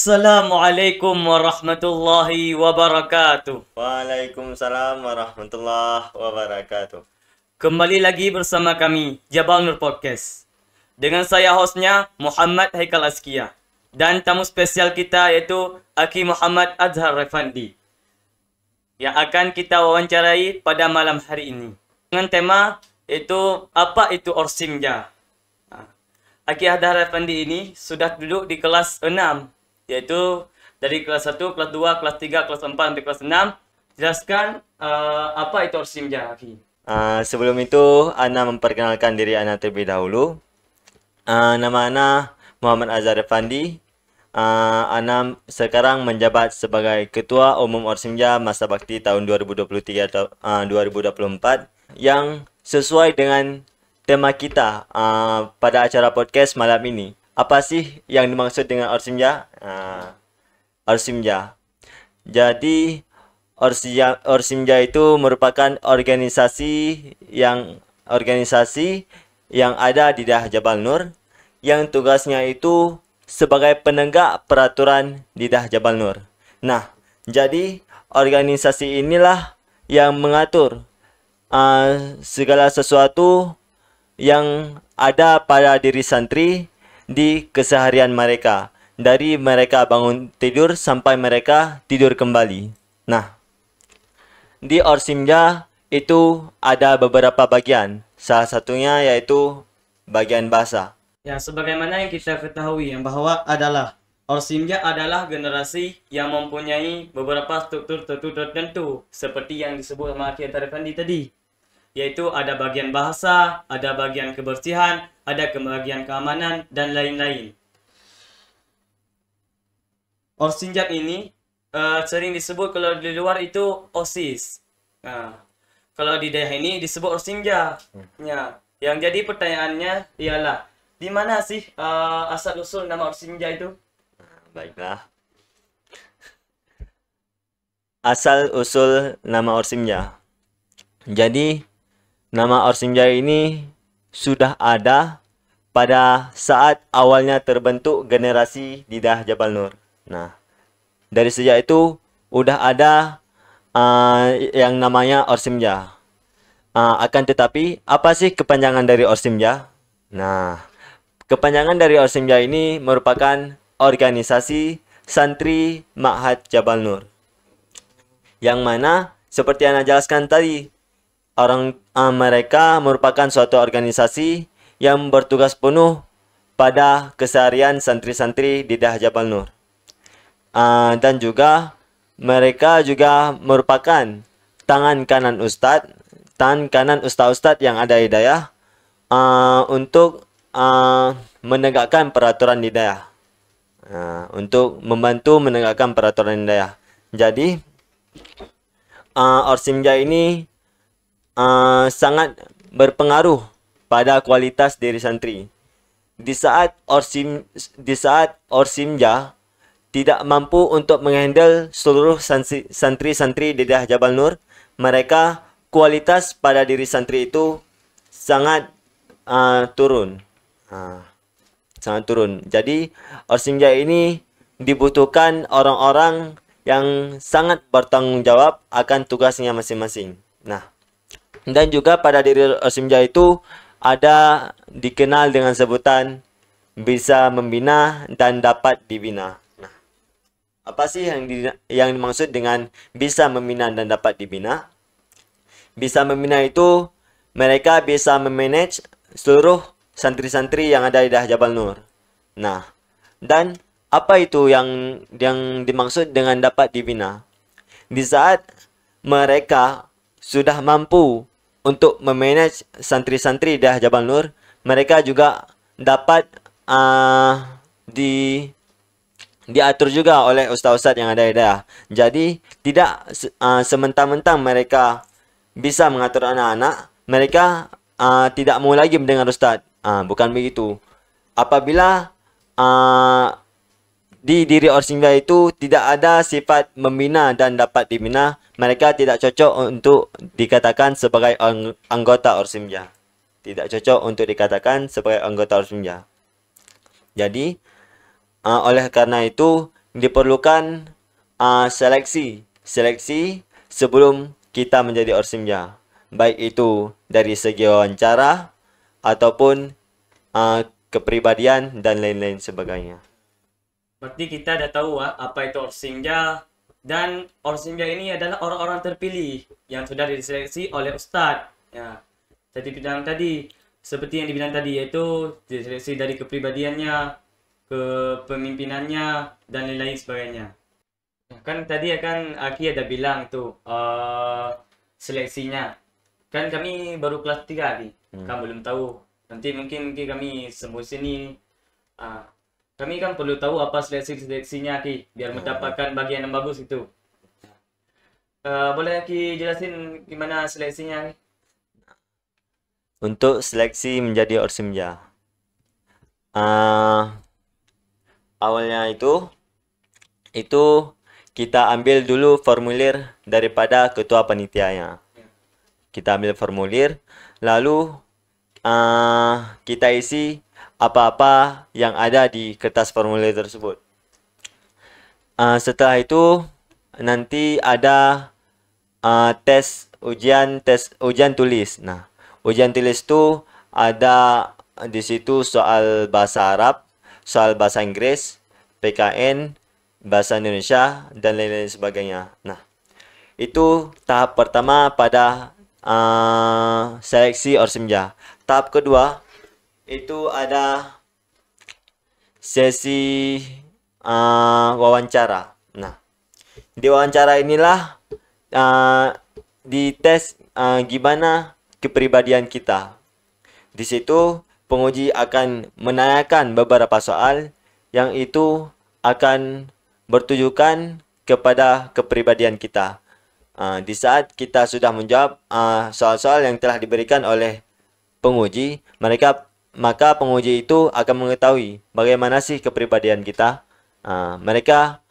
Assalamualaikum warahmatullahi wabarakatuh. Waalaikumsalam warahmatullahi wabarakatuh. Kembali lagi bersama kami, Jabal Nur Podcast. Dengan saya hostnya, Muhammad Haikal Askia. Dan tamu spesial kita yaitu Aki Muhammad Azhar Refandi, yang akan kita wawancarai pada malam hari ini. Dengan tema yaitu, apa itu Orsimja? Aki Azhar Refandi ini sudah duduk di kelas 6, yaitu dari kelas 1, kelas 2, kelas 3, kelas 4, sampai kelas 6. Jelaskan apa itu Orsimja, Aki. Sebelum itu, Ana memperkenalkan diri Ana terlebih dahulu. Nama Ana Muhammad Azhar Refandi. Ana sekarang menjabat sebagai Ketua Umum Orsimja Masa Bakti tahun 2023 atau 2024, yang sesuai dengan tema kita pada acara podcast malam ini. Apa sih yang dimaksud dengan Orsimja? Orsimja. Jadi Orsimja itu merupakan organisasi yang ada di daerah Jabal Nur, yang tugasnya itu sebagai penegak peraturan di daerah Jabal Nur. Nah, jadi organisasi inilah yang mengatur segala sesuatu yang ada pada diri santri di keseharian mereka, dari mereka bangun tidur sampai mereka tidur kembali. Nah, di Orsimja itu ada beberapa bagian. Salah satunya yaitu bagian bahasa. Ya, sebagaimana yang kita ketahui yang bahwa Orsimja adalah generasi yang mempunyai beberapa struktur tertentu seperti yang disebut sama Aki Azhar Refandi tadi. Yaitu ada bagian bahasa, ada bagian kebersihan, ada bagian keamanan, dan lain-lain. Orsimjab ini sering disebut kalau di luar itu OSIS. Nah, kalau di daerah ini disebut Orsimja. Ya, yang jadi pertanyaannya ialah, di mana sih asal usul nama Orsimja itu? Baiklah. Asal usul nama Orsimja. Jadi, nama Orsimja ini sudah ada pada saat awalnya terbentuk generasi di daerah Jabal Nur. Nah, dari sejak itu udah ada yang namanya Orsimja. Akan tetapi, apa sih kepanjangan dari Orsimja? Nah, kepanjangan dari Orsimja ini merupakan organisasi santri Ma'had Jabal Nur, yang mana seperti yang Anda jelaskan tadi, mereka merupakan suatu organisasi yang bertugas penuh pada keseharian santri-santri di daerah Jabal Nur. Dan juga mereka juga merupakan tangan kanan ustadz-ustadz yang ada di daerah untuk menegakkan peraturan di daerah, untuk membantu menegakkan peraturan di daerah. Jadi Orsimja ini sangat berpengaruh pada kualitas diri santri. Di saat Orsimja tidak mampu untuk menghandle seluruh santri-santri di daerah Jabal Nur, mereka kualitas pada diri santri itu sangat turun. Sangat turun. Jadi Orsimja ini dibutuhkan orang-orang yang sangat bertanggung jawab akan tugasnya masing-masing. Nah, dan juga pada diri Orsimja itu ada dikenal dengan sebutan bisa membina dan dapat dibina. Nah, apa sih yang dimaksud dengan bisa membina dan dapat dibina? Bisa membina itu mereka bisa memanage seluruh santri-santri yang ada di daerah Jabal Nur. Nah, dan apa itu yang dimaksud dengan dapat dibina? Di saat mereka sudah mampu untuk memanage santri-santri di daerah Jabal Nur, mereka juga dapat diatur juga oleh ustaz-ustaz yang ada di daerah. Jadi tidak sementang-mentang mereka bisa mengatur anak-anak, mereka tidak mau lagi mendengar ustaz. Bukan begitu. Apabila di diri Orsimja itu tidak ada sifat membina dan dapat dibina, mereka tidak cocok untuk dikatakan sebagai anggota Orsimja. Tidak cocok untuk dikatakan sebagai anggota Orsimja. Jadi oleh karena itu diperlukan seleksi sebelum kita menjadi Orsimja, baik itu dari segi wawancara ataupun kepribadian dan lain-lain sebagainya. Berarti kita dah tahu apa itu Orsimja, dan Orsimja ini adalah orang-orang terpilih yang sudah diseleksi oleh Ustadz. Ya, seperti yang dibilang tadi, yaitu diseleksi dari kepribadiannya, kepemimpinannya, dan lain-lain sebagainya. Kan tadi Aki ada bilang tuh seleksinya. Kan kami baru kelas 3 Aki. Kan belum tahu. Nanti mungkin kami semua sini kami kan perlu tahu apa seleksinya Aki, biar mendapatkan bagian yang bagus itu. Boleh Aki jelasin gimana seleksinya Aki? Untuk seleksi menjadi Orsimja, awalnya itu kita ambil dulu formulir daripada ketua panitianya. Kita ambil formulir, lalu kita isi apa-apa yang ada di kertas formulir tersebut. Setelah itu nanti ada ujian tulis. Nah, ujian tulis itu ada di situ soal bahasa Arab, soal bahasa Inggris, PKN, bahasa Indonesia, dan lain-lain sebagainya. Nah, itu tahap pertama pada seleksi Orsimja. Tahap kedua itu ada sesi wawancara. Nah, di wawancara inilah dites gimana kepribadian kita. Di situ penguji akan menanyakan beberapa soal yang itu akan bertujukan kepada kepribadian kita. Di saat kita sudah menjawab soal-soal yang telah diberikan oleh penguji, maka penguji itu akan mengetahui bagaimana sih kepribadian kita. Mereka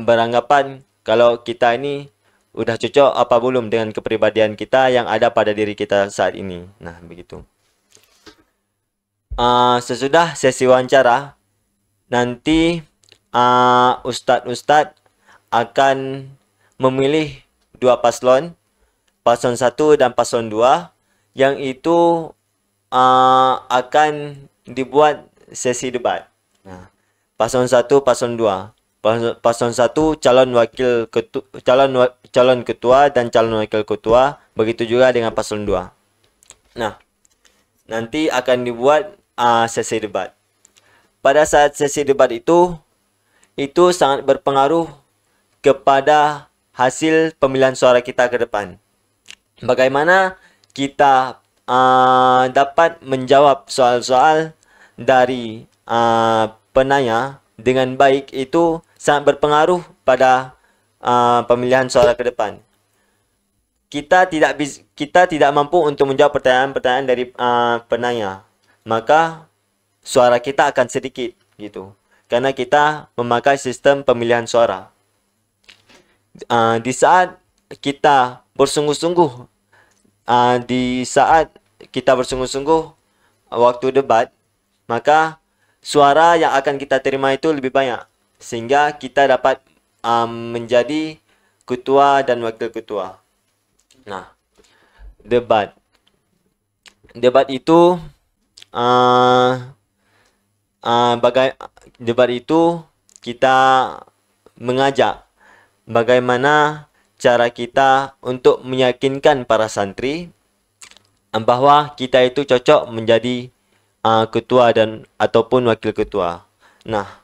beranggapan kalau kita ini udah cocok apa belum dengan kepribadian kita yang ada pada diri kita saat ini. Nah, begitu. Sesudah sesi wawancara, nanti ustadz akan memilih dua paslon 1 dan paslon 2, yang itu akan dibuat sesi debat. Nah, paslon 1, paslon 2. Paslon 1 calon ketua dan calon wakil ketua, begitu juga dengan paslon 2. Nah, nanti akan dibuat sesi debat. Pada saat sesi debat itu sangat berpengaruh kepada hasil pemilihan suara kita ke depan. Bagaimana kita dapat menjawab soal-soal dari penanya dengan baik itu sangat berpengaruh pada pemilihan suara ke depan. Kita tidak mampu untuk menjawab pertanyaan-pertanyaan dari penanya, maka suara kita akan sedikit gitu. Karena kita memakai sistem pemilihan suara. Di saat kita bersungguh-sungguh, waktu debat, maka suara yang akan kita terima itu lebih banyak, sehingga kita dapat menjadi ketua dan wakil ketua. Nah, debat itu debat itu kita mengajak bagaimana cara kita untuk meyakinkan para santri bahwa kita itu cocok menjadi ketua dan ataupun wakil ketua. Nah,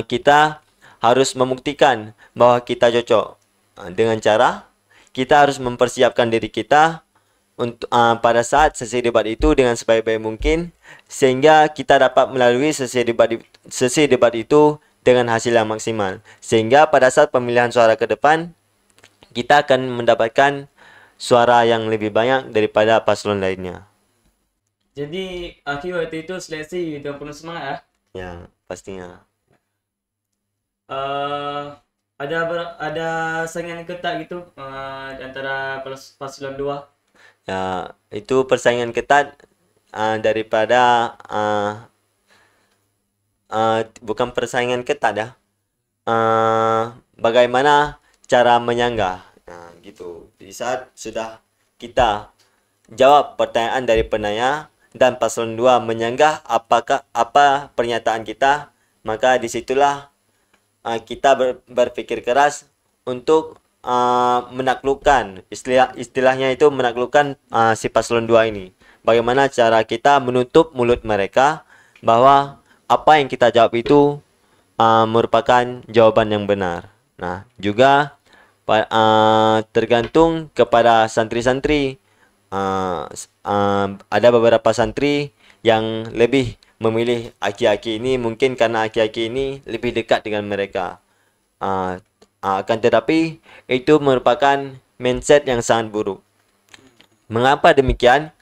kita harus membuktikan bahwa kita cocok dengan cara kita harus mempersiapkan diri kita untuk pada saat sesi debat itu dengan sebaik-baik mungkin, sehingga kita dapat melalui sesi debat itu dengan hasil yang maksimal, sehingga pada saat pemilihan suara ke depan kita akan mendapatkan suara yang lebih banyak daripada paslon lainnya. Jadi Aki waktu itu seleksi dengan penuh semangat ya? Ya, pastinya. Ada saingan ketat gitu antara paslon 2. Ya, itu persaingan ketat daripada bukan persaingan ketat ya. Bagaimana cara menyanggah. Gitu. Di saat sudah kita jawab pertanyaan dari penanya dan paslon 2 menyanggah apa pernyataan kita, maka disitulah kita berpikir keras untuk menaklukkan, istilahnya itu menaklukkan si paslon 2 ini. Bagaimana cara kita menutup mulut mereka bahwa apa yang kita jawab itu merupakan jawaban yang benar. Nah, juga tergantung kepada santri-santri. Ada beberapa santri yang lebih memilih aki-aki ini, mungkin karena aki-aki ini lebih dekat dengan mereka. Akan tetapi itu merupakan mindset yang sangat buruk. Mengapa demikian?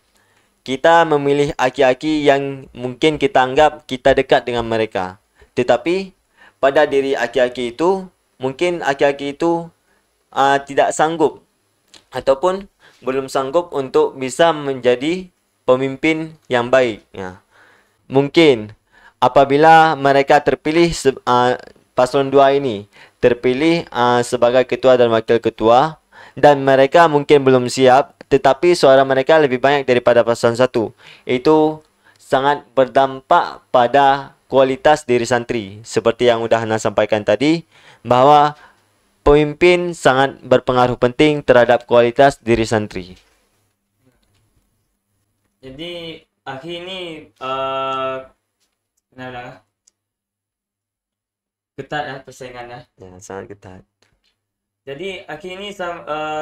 Kita memilih aki-aki yang mungkin kita anggap kita dekat dengan mereka. Tetapi pada diri aki-aki itu, mungkin aki-aki itu tidak sanggup ataupun belum sanggup untuk bisa menjadi pemimpin yang baik. Ya. Mungkin apabila mereka terpilih paslon 2 ini terpilih sebagai ketua dan wakil ketua dan mereka mungkin belum siap, tetapi suara mereka lebih banyak daripada paslon 1. Itu sangat berdampak pada kualitas diri santri. Seperti yang sudah Hana sampaikan tadi, bahwa pemimpin sangat berpengaruh penting terhadap kualitas diri santri. Jadi akhir ini ketat ya persaingannya. Ya, sangat ketat. Jadi akhir ini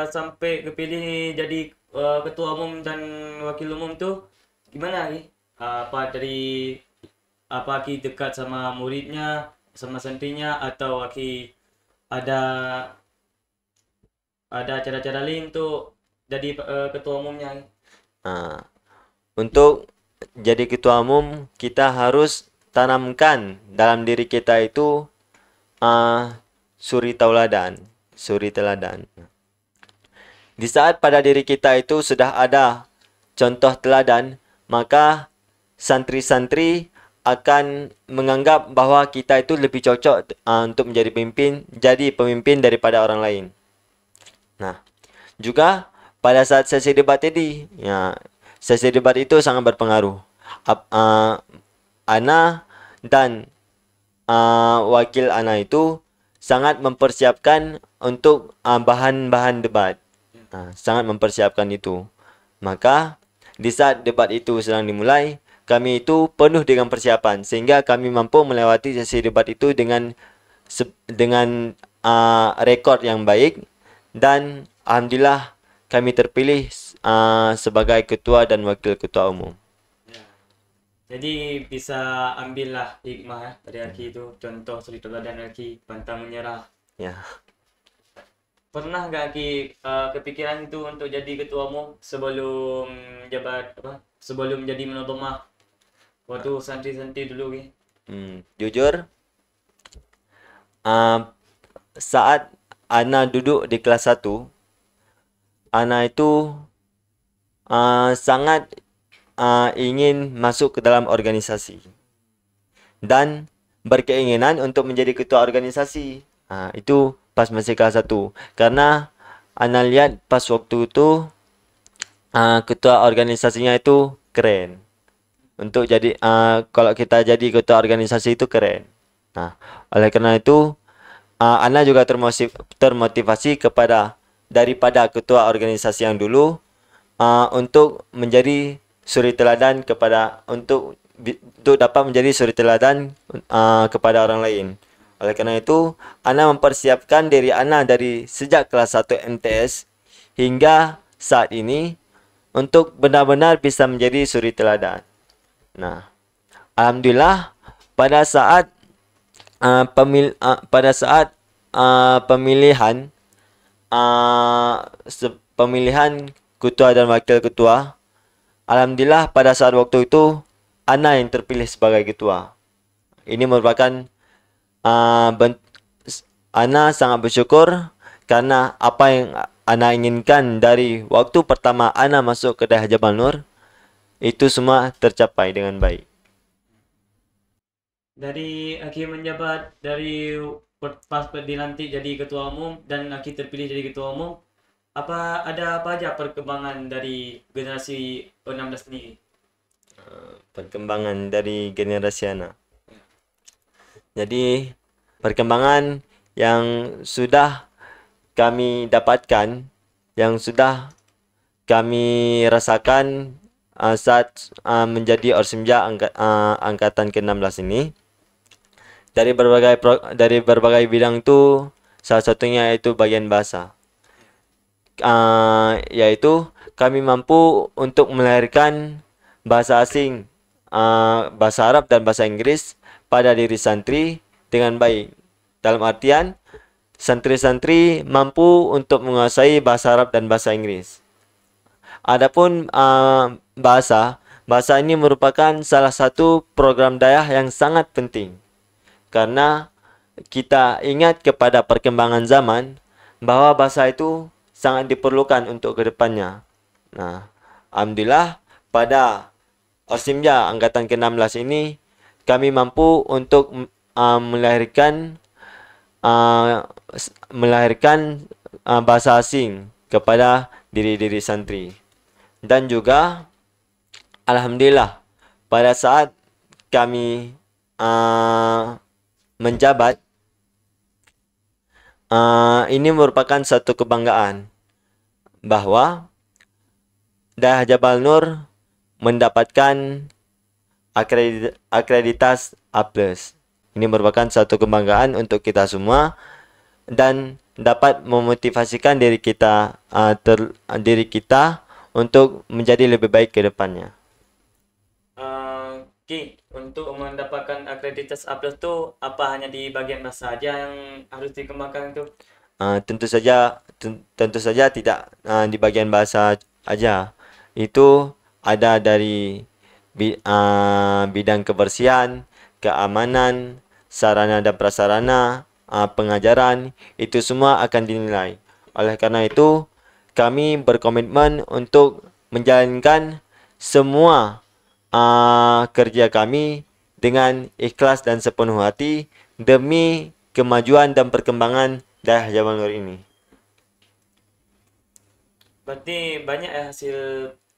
sampai kepilih jadi ketua umum dan wakil umum tuh gimana Aki? Apa Aki dekat sama muridnya, sama santrinya, atau Aki ada cara-cara lain tuh jadi ketua umumnya? Untuk jadi ketua umum, kita harus tanamkan dalam diri kita itu suri teladan. Di saat pada diri kita itu sudah ada contoh teladan, maka santri-santri akan menganggap bahwa kita itu lebih cocok untuk menjadi pemimpin daripada orang lain. Nah, juga pada saat sesi debat tadi, ya, sesi debat itu sangat berpengaruh. Ana dan wakil Ana itu sangat mempersiapkan untuk bahan-bahan debat. Sangat mempersiapkan itu. Maka di saat debat itu sedang dimulai, kami itu penuh dengan persiapan sehingga kami mampu melewati sesi debat itu dengan rekod yang baik, dan alhamdulillah kami terpilih sebagai ketua dan wakil ketua umum. Jadi bisa ambillah hikmah ya dari Aki itu, contoh suri teladan Aki, pantang menyerah. Ya. Pernah gak Aki kepikiran itu untuk jadi ketua umum sebelum jadi menodoma waktu santri-santri dulu Ki? Jujur, saat Ana duduk di kelas 1, Ana itu sangat ingin masuk ke dalam organisasi dan berkeinginan untuk menjadi ketua organisasi. Itu pas masih kelas 1, karena Ana lihat pas waktu itu ketua organisasinya itu keren. Untuk jadi kalau kita jadi ketua organisasi itu keren. Nah, oleh karena itu Ana juga termotivasi daripada ketua organisasi yang dulu untuk menjadi suri teladan untuk dapat menjadi suri teladan kepada orang lain. Oleh karena itu, Ana mempersiapkan diri Ana dari sejak kelas 1 MTS hingga saat ini untuk benar-benar bisa menjadi suri teladan. Nah, alhamdulillah pada saat pemilihan ketua dan wakil ketua, alhamdulillah pada saat waktu itu Ana yang terpilih sebagai ketua. Ini merupakan Ana sangat bersyukur karena apa yang Ana inginkan dari waktu pertama Ana masuk ke Daerah Jabal Nur itu semua tercapai dengan baik. Dari Aki menjabat dari pas dilantik jadi ketua umum dan Aki terpilih jadi ketua umum, ada apa aja perkembangan dari generasi 16 sendiri? Perkembangan dari generasi anak. Jadi perkembangan yang sudah kami dapatkan, yang sudah kami rasakan saat menjadi Orsimja angkatan ke-16 ini, dari berbagai bidang itu, salah satunya yaitu bagian bahasa. Yaitu kami mampu untuk melahirkan bahasa asing, bahasa Arab dan bahasa Inggris pada diri santri dengan baik. Dalam artian, santri-santri mampu untuk menguasai bahasa Arab dan bahasa Inggris. Adapun bahasa ini merupakan salah satu program dakwah yang sangat penting. Karena kita ingat kepada perkembangan zaman bahwa bahasa itu sangat diperlukan untuk kedepannya. Nah, alhamdulillah pada Orsimja angkatan ke-16 ini kami mampu untuk melahirkan bahasa asing kepada diri-diri santri. Dan juga alhamdulillah pada saat kami menjabat, ini merupakan satu kebanggaan bahwa daerah Jabal Nur mendapatkan akreditas A+. Ini merupakan satu kebanggaan untuk kita semua dan dapat memotivasikan diri kita untuk menjadi lebih baik ke depannya. Ki, untuk mendapatkan akreditas A+ itu apa hanya di bagian bahasa saja yang harus dikembangkan itu? Tentu saja tidak di bagian bahasa aja. Itu ada dari bidang kebersihan, keamanan, sarana dan prasarana, pengajaran, itu semua akan dinilai. Oleh karena itu, kami berkomitmen untuk menjalankan semua kerja kami dengan ikhlas dan sepenuh hati demi kemajuan dan perkembangan daerah Jabal Nur ini. Berarti banyak ya hasil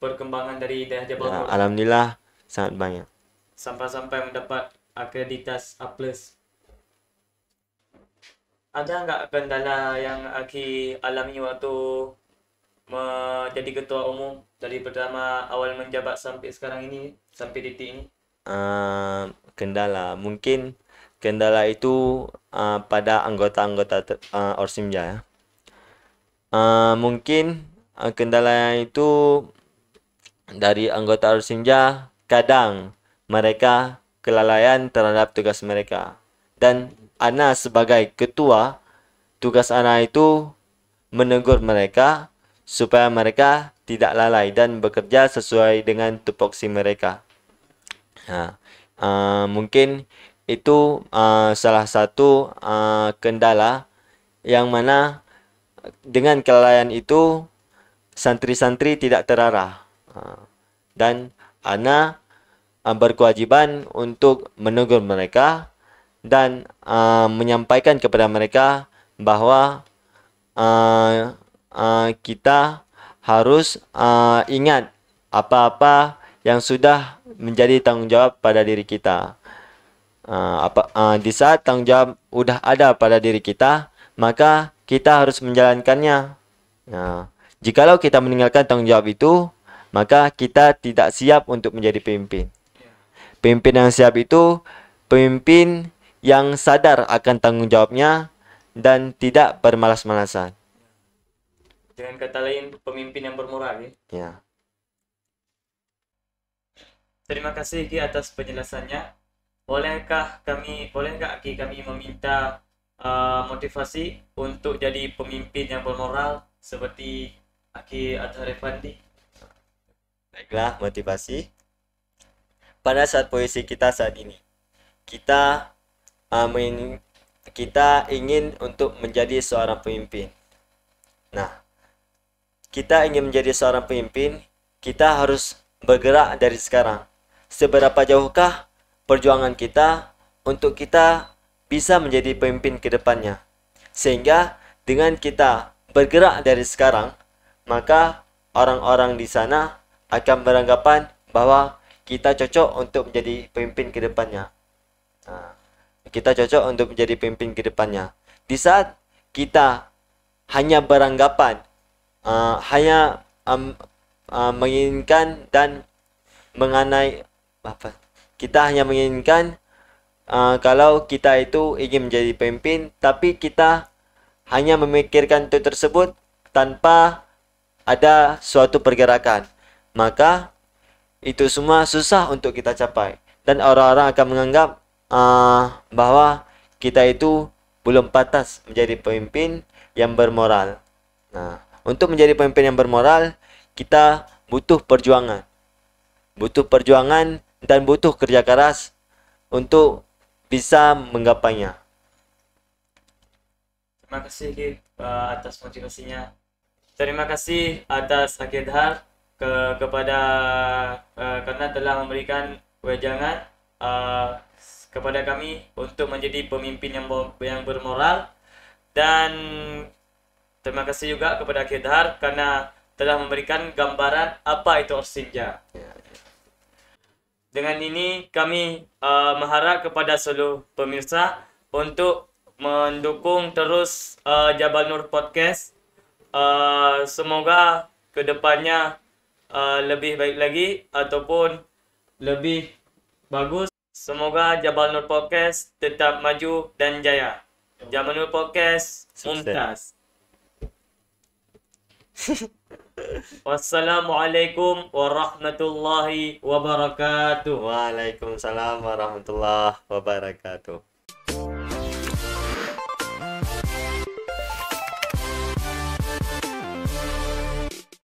perkembangan dari daerah Jabal Ya, Nur alhamdulillah sangat banyak. sampai mendapat akreditas A+. Ada nggak kendala yang Aki alami waktu menjadi ketua umum dari pertama awal menjabat sampai sekarang ini, sampai detik ini? Mungkin kendala itu pada anggota-anggota Orsimja ya. Mungkin kendala itu dari anggota Orsimja, kadang mereka kelalaian terhadap tugas mereka. Dan Ana sebagai ketua, tugas Ana itu menegur mereka supaya mereka tidak lalai dan bekerja sesuai dengan tupoksi mereka. Mungkin itu salah satu kendala yang mana dengan kelalaian itu santri-santri tidak terarah. Dan Ana berkewajiban untuk menegur mereka dan menyampaikan kepada mereka bahwa kita harus ingat apa-apa yang sudah menjadi tanggung jawab pada diri kita. Di saat tanggung jawab udah ada pada diri kita, maka kita harus menjalankannya. Jikalau kita meninggalkan tanggung jawab itu, maka kita tidak siap untuk menjadi pemimpin. Pemimpin yang siap itu pemimpin yang sadar akan tanggung jawabnya dan tidak bermalas-malasan. Dengan kata lain, pemimpin yang bermoral ya. Ya. Terima kasih Ki atas penjelasannya. Bolehkah Ki kami meminta motivasi untuk jadi pemimpin yang bermoral seperti Aki Adhar Effendi? Baiklah, motivasi. Pada saat posisi kita saat ini, kita ingin untuk menjadi seorang pemimpin. Nah, kita ingin menjadi seorang pemimpin, kita harus bergerak dari sekarang. Seberapa jauhkah perjuangan kita untuk kita bisa menjadi pemimpin ke depannya. Sehingga dengan kita bergerak dari sekarang, maka orang-orang di sana akan beranggapan bahwa kita cocok untuk menjadi pemimpin ke depannya. Kita cocok untuk menjadi pemimpin ke depannya. Di saat kita hanya beranggapan, menginginkan dan mengenai apa? Kita hanya menginginkan kalau kita itu ingin menjadi pemimpin, tapi kita hanya memikirkan itu tersebut tanpa ada suatu pergerakan, maka itu semua susah untuk kita capai, dan orang-orang akan menganggap bahwa kita itu belum pantas menjadi pemimpin yang bermoral. Nah, untuk menjadi pemimpin yang bermoral, kita butuh perjuangan. Butuh perjuangan dan butuh kerja keras untuk bisa menggapainya. Terima kasih Ki, atas motivasinya. Terima kasih atas Akidhar kepada karena telah memberikan wejangan kepada kami untuk menjadi pemimpin yang bermoral, dan terima kasih juga kepada Akidhar karena telah memberikan gambaran apa itu Orsinja. Dengan ini kami mengharap kepada seluruh pemirsa untuk mendukung terus Jabal Nur Podcast. Semoga kedepannya lebih baik lagi ataupun lebih bagus. Semoga Jabal Nur Podcast tetap maju dan jaya. Jabal Nur Podcast mumtaz. Wassalamualaikum warahmatullahi wabarakatuh. Waalaikumsalam warahmatullahi wabarakatuh.